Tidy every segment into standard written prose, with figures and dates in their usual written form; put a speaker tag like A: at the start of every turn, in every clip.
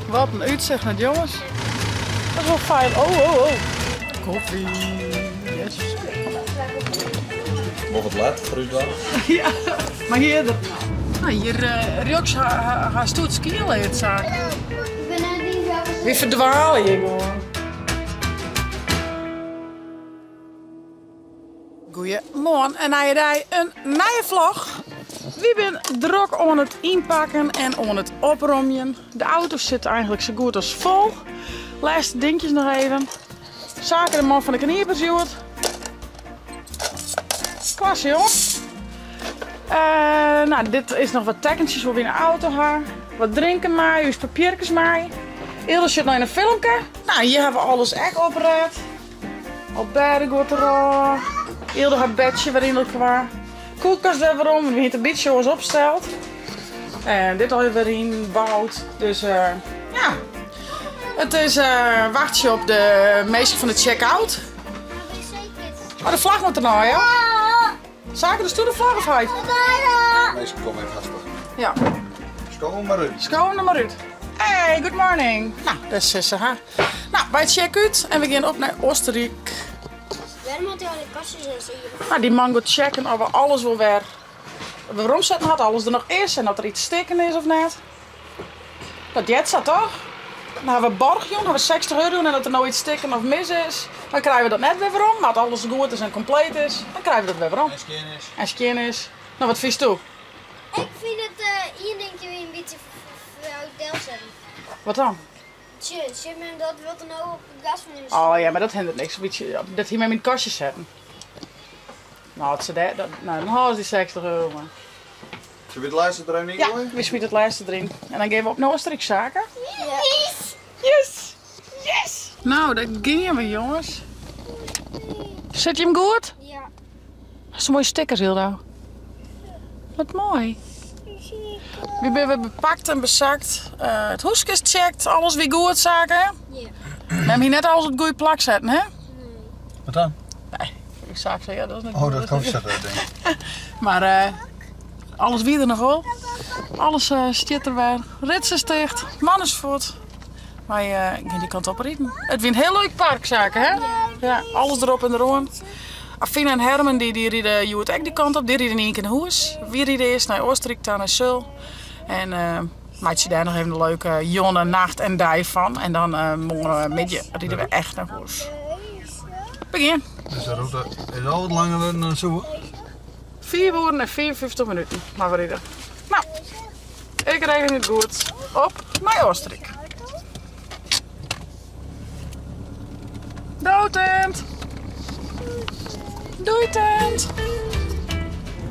A: Wat een uitzicht met jongens. Dat is wel fijn. Oh. Koffie. Yes.
B: Nog wat laat, fruitbaar.
A: Ja, maar hier... Nou, hier Rjoks haar stoet skiën het zaak. Wie verdwalen je gewoon. Goeiemorgen en na je een nieuwe vlog. We zijn druk aan het inpakken en aan het opruimen. De auto's zitten eigenlijk zo goed als vol. Laatste dingetjes nog even. Zaken de man van de kniepers, joh. Klasse, jongen. Nou, dit is nog wat tekentjes voor we in de auto gaan. Wat drinken maar, uw papiertjes maar. Eerder zit nog in een filmpje. Nou, hier hebben we alles echt opgeruimd. Op bedden gaat er al. Eerder het bedje waarin het kwam. Koelkast hebben we erom, we hebben een beetje zoals opgesteld. En dit al weer in bouwd. Dus ja. Het is wachtje op de meester van de check-out. Oh, de vlag moet er nou, ja? Zaken dus toen de vlag of uit?
B: Meestal kom even hastig.
A: Ja.
B: Schoon maar uit.
A: Schoon maar uit. Hey, good morning. Nou, dat is ze. Nou, bij het check-out en we gaan op naar Oostenrijk.
C: Waarom had hij al die kastjes en zo?
A: Nou, die man gaat checken of we alles wel weer waarom zetten had, alles er nog is en dat er iets steken is of net. Dat jet staat toch? Dan hebben we borgje, dan hebben we 60 euro en dat er nou iets steken of mis is. Dan krijgen we dat net weer waarom, maar als alles goed is en compleet is, dan krijgen we dat weer waarom. En skin is. Nou, wat vies toe?
C: Ik vind het hier denk je weer een beetje hotel zijn.
A: Wat dan?
C: Tje, dat wil er nou op het gas van in.
A: Oh ja, maar dat hindert niks. Dat hier met mijn kastjes zetten. Nou, nou dan halen ze die 60 euro. Maar.
B: Zullen we het laatste erin
A: Ja,
B: gooien?
A: we schieten het laatste erin. En dan gaan we op naar Oostenrijk zaken.
C: Ja.
A: Yes! Yes! Nou, daar gingen we, jongens. Zet je hem goed?
C: Ja.
A: Dat is mooie stickers, Hildo. Wat mooi. We hebben bepakt en bezakt. Het hoesje is gecheckt, alles weer goed zaken.
C: Ja.
A: We hebben hier net alles op het goede plak zetten, hè?
B: Wat dan?
A: Nee, ik zag zo, ja, dat is niet
B: Oh,
A: goed.
B: dat kan zetten, denk ik.
A: Maar alles weer er nog wel. Alles stiet er weer. Rits is dicht, man is voort. Maar ik ga die kant op rijden. Het wordt een heel leuk parkzaken, hè? Ja, alles erop en eraan. Affine en Herman die rieden Joet ook die kant op. Die rieden in één keer naar huis. We rieden eerst naar Oostenrijk, dan naar Sul. En maak je daar nog even een leuke jonge nacht en dag van. En dan morgenmiddag rieden we echt naar huis. Begin.
B: Dus de route is al wat langer dan zo.
A: 4 uur en 54 minuten. Maar we rieden. Nou, ik regen het goed. Op naar Oostenrijk. Doei tent. Doei tent.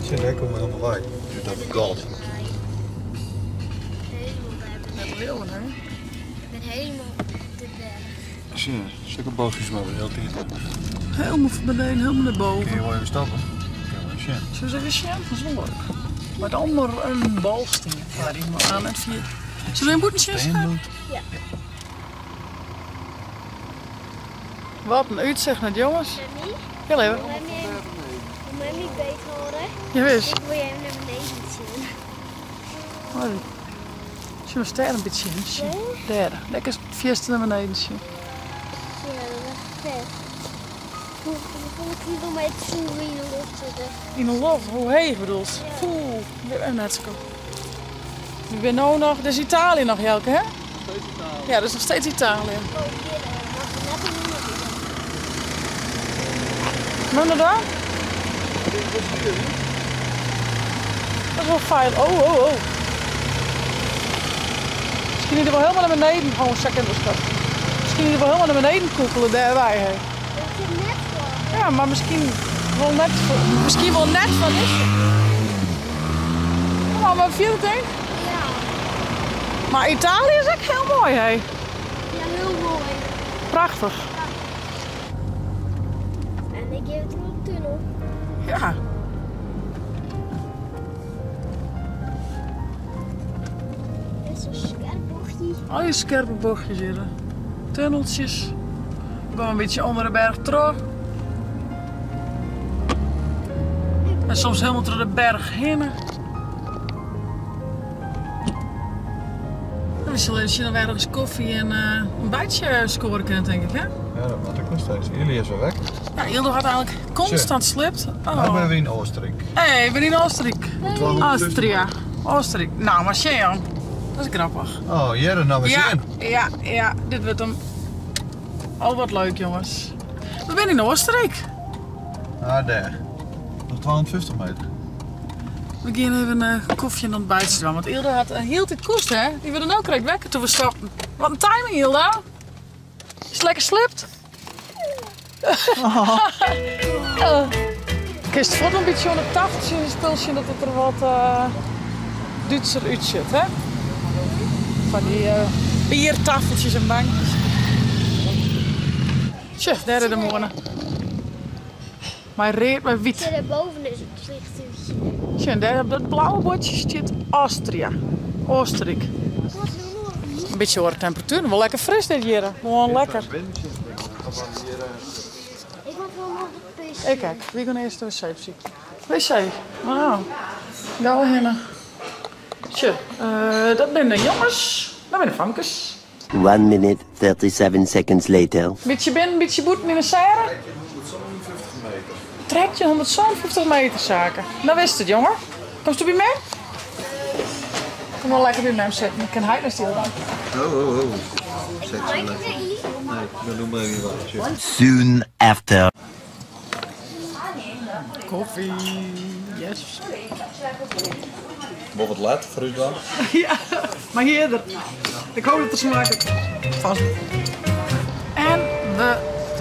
B: Zit daar komen we helemaal bij. Dus dat is goud.
A: Net een leeuwen, hè?
C: Ik ben helemaal op de berg.
B: Zie je, stukken boogjes maar heel dicht.
A: Helemaal van beneden, helemaal naar boven.
B: Kun je wel even stappen? Kijk maar,
A: Zullen we zeggen, dat is wel leuk. Maar dan maar een balsteen waar die maar aan het vier. Zullen we een boetentje gaan?
C: Ja.
A: Wat een uitzicht met jongens.
C: Sammy,
A: Heel even.
C: hoe mij niet beter horen?
A: Je wist.
C: Ik wil je hem naar beneden zien.
A: Hoi. Zullen we sterren een beetje zien? Derde. Lekker vierste naar beneden zien.
C: Ja, dat is vet. Hoe ik niet om mij te zien hoe je in de lucht zitten?
A: In de lucht, hoe heeg bedoelt. Poeh, net zo. We zijn nu nog, dat is Italië nog, Jelke, hè? Ja, dat is nog steeds Italië.
C: Oh, hier, mag je net een minuut.
A: Maar dan? Dat is wel fijn. Oh. Misschien niet wel helemaal naar beneden. Oh, een second was dat. Misschien niet wel helemaal naar beneden koepelen daarbij. Hè.
C: Dat is net voor.
A: Ja, maar misschien wel net van is. Nou, maar vierde ding.
C: Ja.
A: Maar Italië is echt heel mooi, hè?
C: Ja, heel mooi.
A: Prachtig.
C: En ik geef het een tunnel.
A: Ja.
C: Dit is een scherp bochtje.
A: Al die scherpe bochtjes hier. Tunneltjes. We gaan een beetje onder de berg terug. En soms helemaal door de berg heen. we zullen eens weer eens koffie en een bijtje scoren kunnen, denk ik, hè?
B: Ja, dat moet ik nog steeds. Jullie is weer weg.
A: Ja, Ildo had eigenlijk constant slipt.
B: Nou ben we in Oostenrijk.
A: Hé, ik ben in Oostenrijk.
C: Hey.
A: Oostenrijk. Nou, maar Sjean. Dat is grappig.
B: Oh, Jere, nou we
A: Ja,
B: zien.
A: ja, dit wordt hem. Oh, wat leuk, jongens. We zijn in Oostenrijk.
B: Ah, daar. Nog 250 meter.
A: We gaan even een koffie en ontbijt doen. Want Ilda had heel tijd koest, hè? Die wilde ook direct wekken toen we stopten. Wat een timing, Ilda. Is het lekker slipt? Kist voor een beetje aan het tafeltje in het spulsje dat het er wat Duitser uitziet, hè? Van die biertafeltjes en bankjes. Tje, daar is de morgen. Maar reed maar wit.
C: En daarboven is het vliegtuigje.
A: Tje, en daar op dat blauwe bordje staat Austria. Oostenrijk.
C: Wat doen we?
A: Een beetje hoge temperatuur, wel lekker fris dit hier. Gewoon lekker.
C: Ik moet wel nog de pc.
A: Hey, kijk, wie gaan eerst de wc zien? Wc, wauw. Gauw heen. Tje, dat zijn de jongens. Dat zijn de famkes.
D: 1 minute, 37 seconds later.
A: Beetje binnen, beetje boeten in de serre. Trek je 150 meter zaken. Nou wist het, jongen. Komst u bij mij? Kom wel lekker bij mij zitten. Ik kan hij naar stil dan.
B: Oh. Zet je lekker. Nee, dan doen we even wat.
D: Soon after.
A: Koffie. Yes.
B: Wat laat voor u dan?
A: Ja, maar hier. Ik hoop dat het smaakt. Vast. En we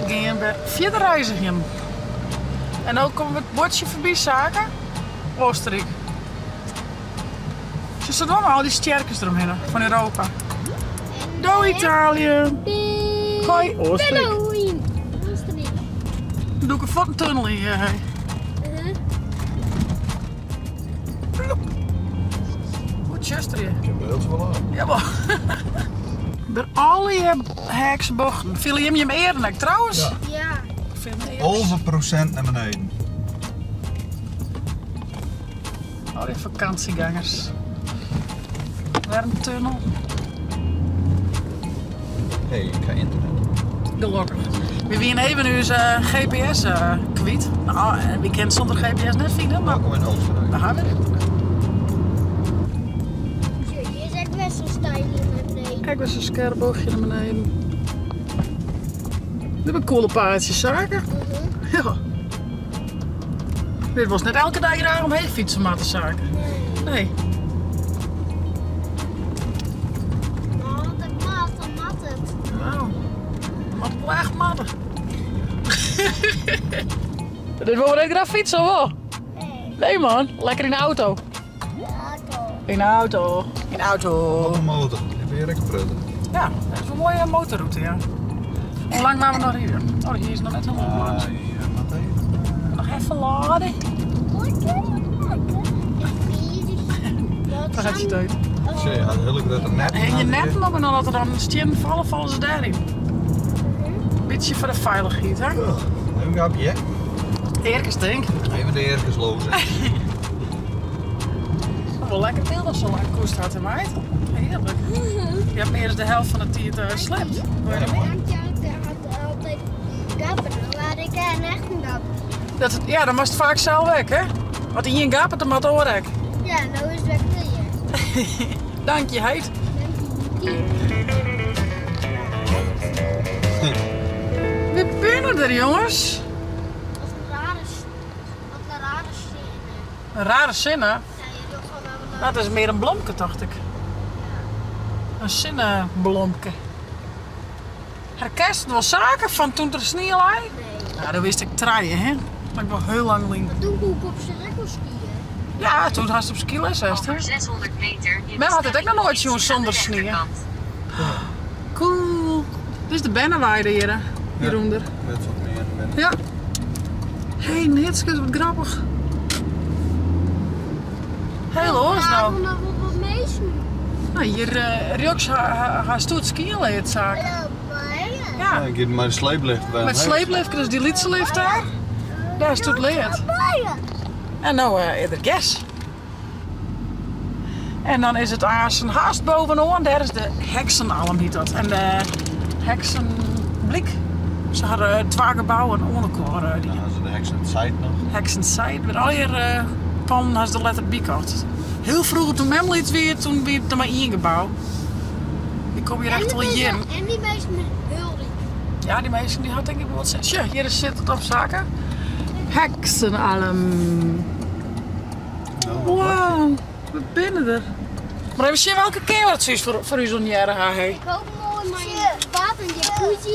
A: gaan weer verder reizen heen. En dan komen we het bordje voorbij zaken. Oostenrijk. Ze staan allemaal al die sterkers eromheen van Europa. Doei Italië. Hoi Oostenrijk.
C: Halloween. Oostenrijk.
A: Dan doe ik een fottunnel hier. Goed chester hier.
B: Ik heb er heel veel aan.
A: Jawel. Door al die heksbochten. Viel je hem eerder trouwens?
B: Ja.
C: Ja.
A: Ik vind hem eerder.
B: Halve procent naar beneden.
A: Oh, die vakantiegangers. Warmtunnel.
B: Hé, ik ga internet.
A: Gelukkig. We zijn even nu zijn GPS kwijt. Nou, we kennen zonder GPS net vinden, maar
B: Welkom in Oostenrijk.
A: we gaan weer internet.
C: Hier is echt best een stijl naar beneden.
A: Kijk, weer zo'n scherboogje naar beneden. We hebben coole paardjes zaken. Ja. Dit was net elke dag daar omheen fietsen maar te zaken. Nee.
C: Oh, dat mat het.
A: Nou, wat echt matten. Dit wil we graag fietsen hoor. Nee man, lekker in de auto. In de auto. In de auto.
B: Op een motor. Ik ben hier lekker pruttig.
A: Ja, dat is een mooie motorroute, ja. Hoe lang waren we nog hier? Oh, hier is nog net helemaal langs. Nog even laden. Daar gaat je het uit.
B: Zie je, had heel dat er net.
A: En je netten op en dan dat er dan stien vallen, vallen ze daarin. Beetje voor de veiligheid, hè?
B: Een grapje, hè?
A: Eerkens denk.
B: Even de ergens lozen.
A: Wel lekker beeld als zo lang koest had in meid. Heerlijk. Je hebt meer dan de helft van de tijd slept. Hoor je dat niet?
C: had altijd gappen, waar ik echt een gap.
A: Ja, dan was het vaak zelf weg, hè? Want hier een gap het er maar te horen.
C: Ja, nou is het weg weer.
A: Dank je, Heid. We binnen er, jongens.
C: Wat een rare scène.
A: Een rare zinnen.
C: Ja, je doet gewoon wel
A: Dat is meer een blomke, dacht ik. Een zinnenblomke. Herkest wel zaken van toen er sneeuw lag?
C: Nee.
A: Nou, dat wist ik treien, hè? Maar ik was heel lang link.
C: Toen koe ik op zijn rekkel skiën.
A: Ja, toen had ze op skiles, hè?
E: Over 600 meter.
A: Maar had het ook nog nooit zo'n zonder sneeuw. Cool. Dit is de Benneweide hier, hieronder.
B: Met wat meer.
A: Ja. Hé, een hitske, wat grappig. Heel hoor, is nou.
C: Ik nog wat meestal.
A: Nou, hier Rjoks haar stoet skiën leert zaken. Ja.
B: Ik heb maar een sleeplift bij.
A: Met sleeplift, dus die lietselift daar. Daar stoet leert. En nou, eerder gas. En dan is het aas een haast bovenaan. Daar is de heksenalm heet dat. En de heksenblik. Ze hadden 2 gebouwen onder elkaar. Die
B: Dan hadden ze de Hexenside nog.
A: heksenside. Met al je pan had ze de letter B gehad. Heel vroeger toen Mem liet weer, toen weer er maar 1 gebouw. Die kom je echt al hier.
C: En die meisje met hulde.
A: Ja, die meisje die had denk ik wel wat zes. Ja, hier zit het op zaken. Heksenalm. Wow, we binnen er. Maar even zien welke keer het is voor u zo'n jaren haar. Hey.
C: Ik hoop mooi mijn bad en jacuzzi.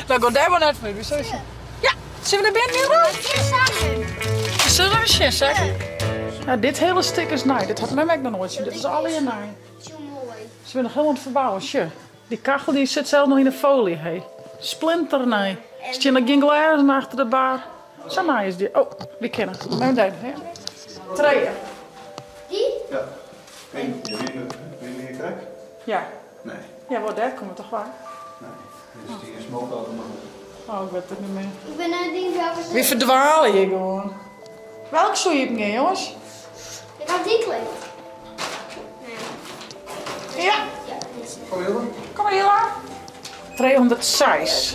A: Dan gaat daar maar net voor u. Ja, zullen we naar binnen nu? Zullen we even zeggen? Ja, dit hele stuk is nice. Dit had mijn ook nog nooit zien. Dit is alle hier nice.
C: Zo mooi.
A: Ze willen nog helemaal aan het verbouwen. Tje. Die kachel die zit zelf nog in de folie. Hey. Splinter, nee. Zit je nog geen glazen achter de bar? Zo nice is die. Oh, die kennen. Mijn duim. Treien.
C: Die?
B: Ja. Wil je hier krijgen?
A: Ja.
B: Nee.
A: Ja, wat daar komt het toch waar?
B: Nee. Dus die is mogelijk allemaal.
A: Oh, ik weet het niet meer.
C: Ik ben aan het ding welke.
A: We verdwalen hier gewoon. Welke zoe heb je, jongens?
C: Ik had die kleed.
A: Ja.
C: Ja, dit
B: Kom je dan?
A: Kom maar hier aan. 306.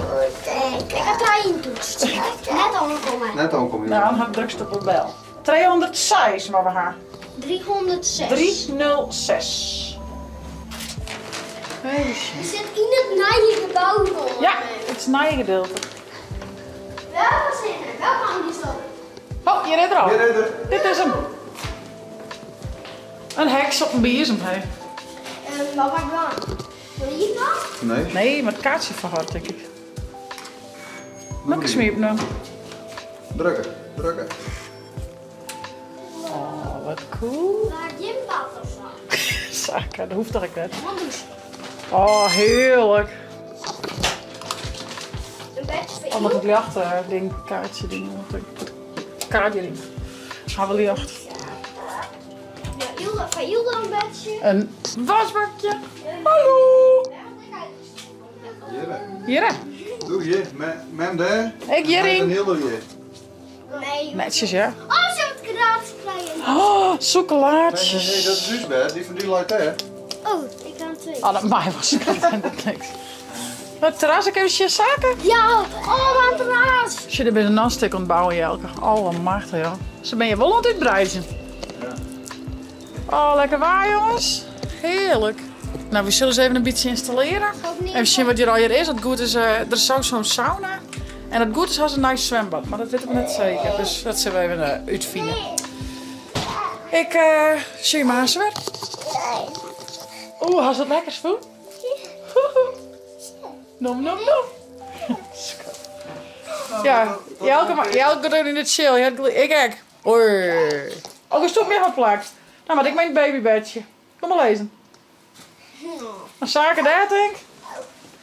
C: ik had daar in toetst. Net aangekomen.
B: Net al kom je
A: Nou, dan heb ik drukst op de bel. 306, maar we gaan.
C: 306.
A: 306. Hey,
C: Je zit in het naaie gebouw gewoon.
A: ja, het is een gedeelte.
C: Welke zinnen? Welke hang is dat?
A: Oh, je redt er al.
B: Hier rijden.
A: Dit is hem. Een heks op een bezem, hé.
C: Wat maak ik dan? Wil je hier dan?
B: Nee.
A: Nee, met kaartje verhard, denk ik. Welke smeep nu?
B: Drukken. Drukken.
A: Oh, wat cool.
C: Waar gympad of zo?
A: Zaken, dat hoeft toch niet.
C: Wat doe je?
A: Oh, heerlijk.
C: Een bedje
A: Oh,
C: voor
A: nog
C: je?
A: het licht ding, kaartje ding. Kaartje ding. Gaan we licht.
C: Ja, Ilde, voor Ilde een bedje.
A: Een wasbakje. Hallo.
B: Hier.
A: Hier, hè?
B: Doe je. Mem daar.
A: Ik hierin.
B: Een heel hier.
C: Nee.
A: Netjes, ja.
C: Oh, ze hebben het gratis krijgen.
A: Oh,
B: Nee,
A: chocolaatjes.
B: dat is dus bij. Die van die light hè.
C: Oh, ik kan 2.
A: Oh, dat mij was het niks. Wat terras, ik even zaken.
C: Ja, oh, wat raas.
A: Als je er bij een nastek aan het bouwen, Jelke. Oh, wat machtig, ja. Ze ben je wel aan het uitbreiden. Oh, lekker waar, jongens. Heerlijk. Nou, we zullen eens even een beetje installeren. Even zien wat hier al hier is. Het goed is, er is ook zo'n sauna. En het goed is, als een nice zwembad. Maar dat weet ik net zeker. Dus dat zullen we even uitvinden. Ik zie je maar eens weer. Oeh, has het lekker spoel? Nom, nom, nom. Ja, Jelke doet in het chill. Ik ook. Oei. Oh, is toch meer geplakt. Nou, maar ik mijn babybedje. Kom maar lezen. Een zaken daar, denk ik.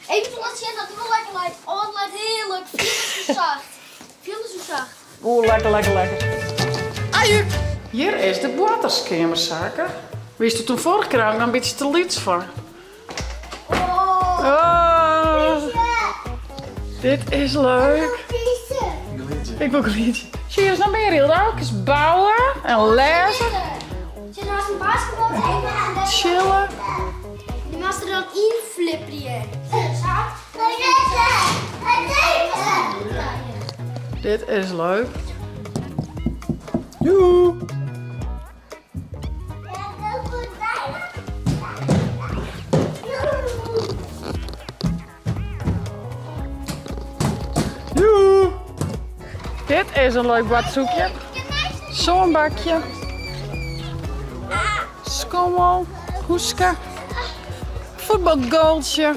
C: Even te laten zien dat het wel lekker lijkt. Oh, het lijkt heerlijk. Veel is zo zacht. Veel is zo zacht.
A: Oeh, lekker, lekker, lekker. Aju. Hier is de waterskamerzaken. Wist je toen vorige keer ook nog een beetje te liets voor?
C: Oh,
A: Oh, dit is leuk.
C: vieze.
A: Ik wil ook een liedje. Zie je, dan ben je heel ook eens bouwen en lezen,
C: Zit naast een basketbal en dan
A: chillen.
C: die maakt er dan in flippen hier. Zacht.
A: Dit is leuk. Joe. Joe. Dit is een leuk badzoekje. Zo'n bakje. Schommel. Hoeske. Voetbalgoaltje.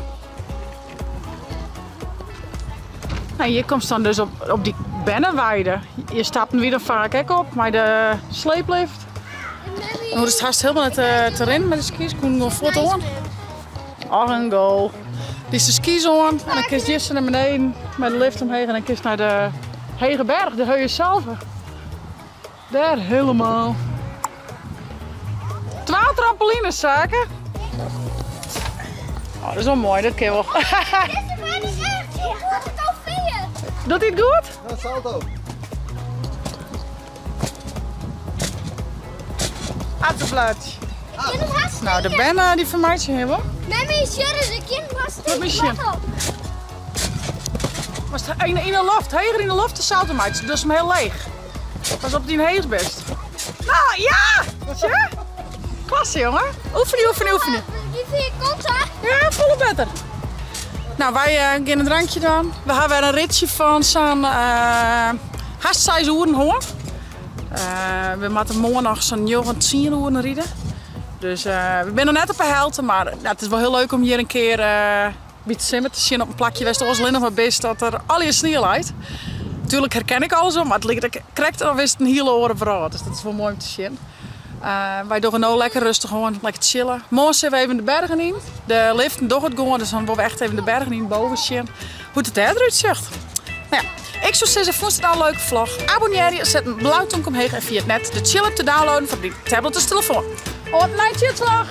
A: Nou, hier komt dan dus op die bennenweide. Je stapt er weer vaak ook op, maar de sleeplift. En hoe is het haast helemaal net erin met de skis? Koen gewoon vlot aan. Oh, een goal. Die is de skis aan en dan kun je naar beneden met de lift omheen en dan kun je naar de Hegeberg, de Heuye zelf. Daar helemaal. 12 trampolines zaken. Oh, dat is wel mooi, dat ken je wel. Doet hij het goed?
B: Dat is salto.
A: Attenplaats.
C: kind het hartstikke.
A: Nou, de Ben die vermijdt je helemaal.
C: Met mijn shirt de kind hartstikke.
A: Met mijn shirt. Was het in de loft, heger in de loft, de zoutmeid, dus hem heel leeg. Pas op die heeg best. Nou, ja! Wat je? Klasse, jongen. Oefenen.
C: Die vind ik komt hè?
A: Ja, volle beter. Nou, wij gaan een drankje doen. We hebben weer een ritje van zo'n haast 6 uur hoor. We moeten morgen nog zo'n 10 uur rijden. Dus we zijn nog net op een helte, maar het is wel heel leuk om hier een keer bij te simmen te zien op een plakje West-Oost-Linde nog maar best dat er al je sneeuw lijkt. Natuurlijk herken ik alles, maar het ligt correct of is het een hele oren verhaal. Dus dat is wel mooi om te zien. Wij doen nou lekker rustig gewoon, lekker chillen. Morgen zijn we even de bergen in. De lift door het gaan, dus dan worden we echt even de bergen in boven zien hoe het eruit ziet. Nou ja, ik zou zeggen, vond het nou een leuke vlog. Abonneer je, zet een blauwtonk omheen en via het net de chill app te downloaden voor die tablet of telefoon. Op een night vlog!